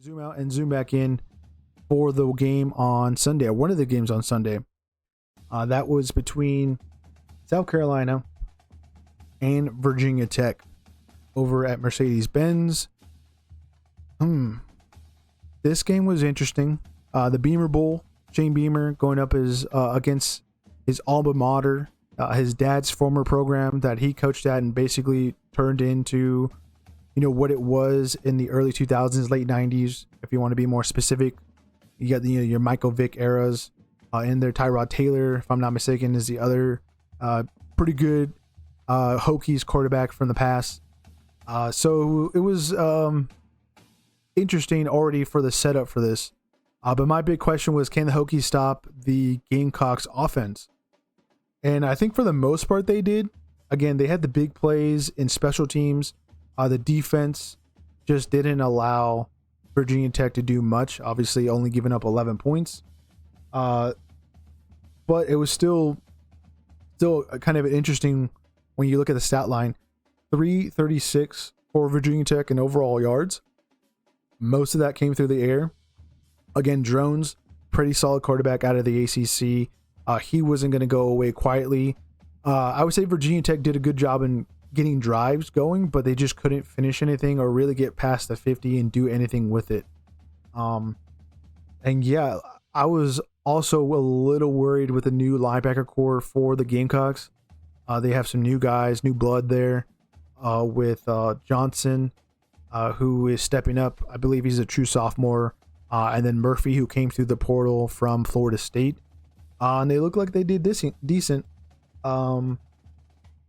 zoom out and zoom back in for the game on Sunday, or one of the games on Sunday. That was between South Carolina and Virginia Tech over at Mercedes-Benz. This game was interesting. The Beamer Bowl, Shane Beamer going up against his alma mater, his dad's former program that he coached at and basically turned into, what it was in the early 2000s, late 90s. If you want to be more specific, you got your Michael Vick eras in there. Tyrod Taylor, if I'm not mistaken, is the other pretty good Hokies quarterback from the past. So it was interesting already for the setup for this. But my big question was, can the Hokies stop the Gamecocks offense? And I think for the most part they did. Again, they had the big plays in special teams. The defense just didn't allow Virginia Tech to do much, obviously only giving up 11 points. But it was still kind of interesting when you look at the stat line. 336 for Virginia Tech in overall yards. Most of that came through the air. Again, Drones, pretty solid quarterback out of the ACC. He wasn't going to go away quietly. I would say Virginia Tech did a good job in getting drives going, but they just couldn't finish anything or really get past the 50 and do anything with it. And yeah, I was also a little worried with the new linebacker core for the Gamecocks. They have some new guys, new blood there with Johnson, who is stepping up. I believe he's a true sophomore. And then Murphy, who came through the portal from Florida State. And they look like they did decent.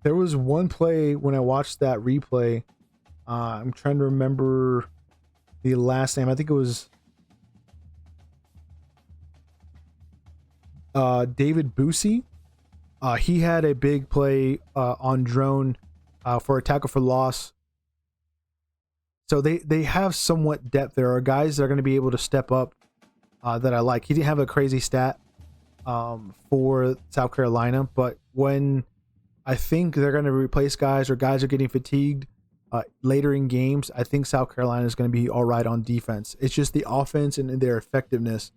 There was one play when I watched that replay. I'm trying to remember the last name. I think it was David Boosie. He had a big play on drone for a tackle for loss. So they have somewhat depth. There are guys that are going to be able to step up that I like. He didn't have a crazy stat for South Carolina, but when I think they're going to replace guys or guys are getting fatigued later in games, I think South Carolina is going to be all right on defense. It's just the offense and their effectiveness.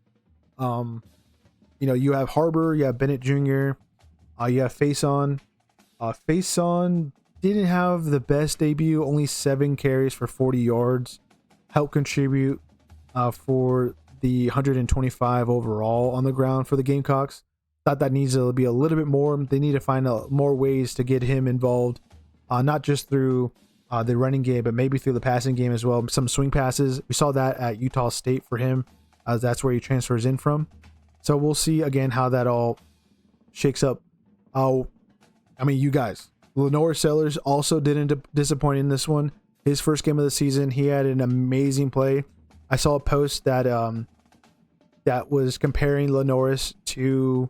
You have Harbor, you have Bennett Jr., you have Faison. Faison didn't have the best debut, only 7 carries for 40 yards. Helped contribute for the 125 overall on the ground for the Gamecocks. Thought that needs to be a little bit more. They need to find more ways to get him involved, not just through the running game, but maybe through the passing game as well. Some swing passes. We saw that at Utah State for him, as that's where he transfers in from. So we'll see again how that all shakes up. You guys, Lenore Sellers also didn't disappoint in this one. His first game of the season, he had an amazing play. I saw a post that that was comparing Lenoris to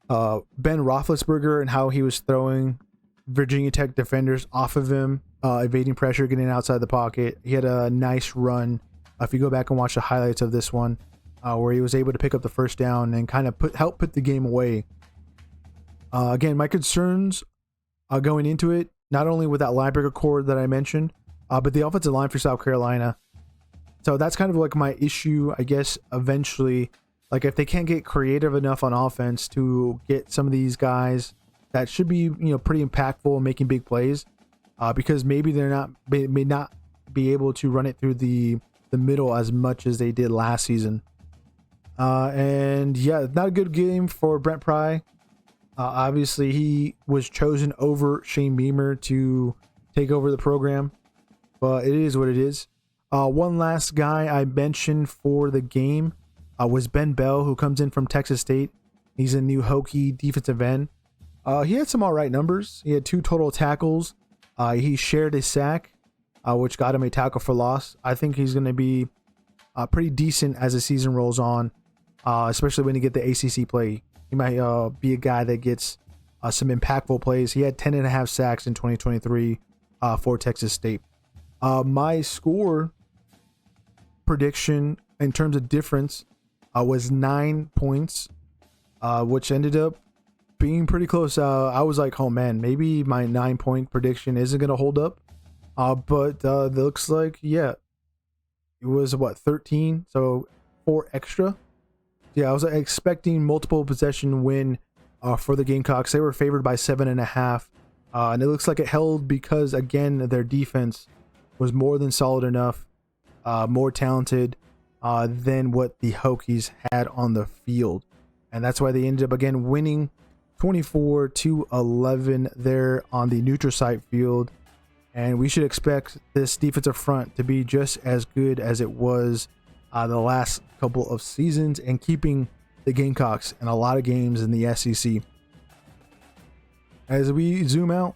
Ben Roethlisberger and how he was throwing Virginia Tech defenders off of him, evading pressure, getting outside the pocket. He had a nice run. If you go back and watch the highlights of this one, where he was able to pick up the first down and kind of help put the game away. Again, my concerns going into it, not only with that linebacker core that I mentioned, but the offensive line for South Carolina. So that's kind of like my issue, I guess, eventually. Like, if they can't get creative enough on offense to get some of these guys that should be, pretty impactful and making big plays, because maybe may not be able to run it through the middle as much as they did last season. And yeah, not a good game for Brent Pry. Obviously, he was chosen over Shane Beamer to take over the program, but it is what it is. One last guy I mentioned for the game was Ben Bell, who comes in from Texas State. He's a new Hokie defensive end. He had some all right numbers. He had 2 total tackles. He shared a sack, which got him a tackle for loss. I think he's going to be pretty decent as the season rolls on, especially when you get the ACC play. He might be a guy that gets some impactful plays. He had 10.5 sacks in 2023 for Texas State. My score prediction in terms of difference was 9 points, which ended up being pretty close. I was like, oh man, maybe my 9-point prediction isn't going to hold up. But it looks like, yeah, It was what, 13, so 4 extra. Yeah, I was expecting multiple possession win for the Gamecocks. They were favored by 7.5, and it looks like it held because, again, their defense was more than solid enough, more talented than what the Hokies had on the field, and that's why they ended up again winning 24-11 there on the neutral site field. And we should expect this defensive front to be just as good as it was the last couple of seasons, and keeping the Gamecocks in a lot of games in the SEC. As we zoom out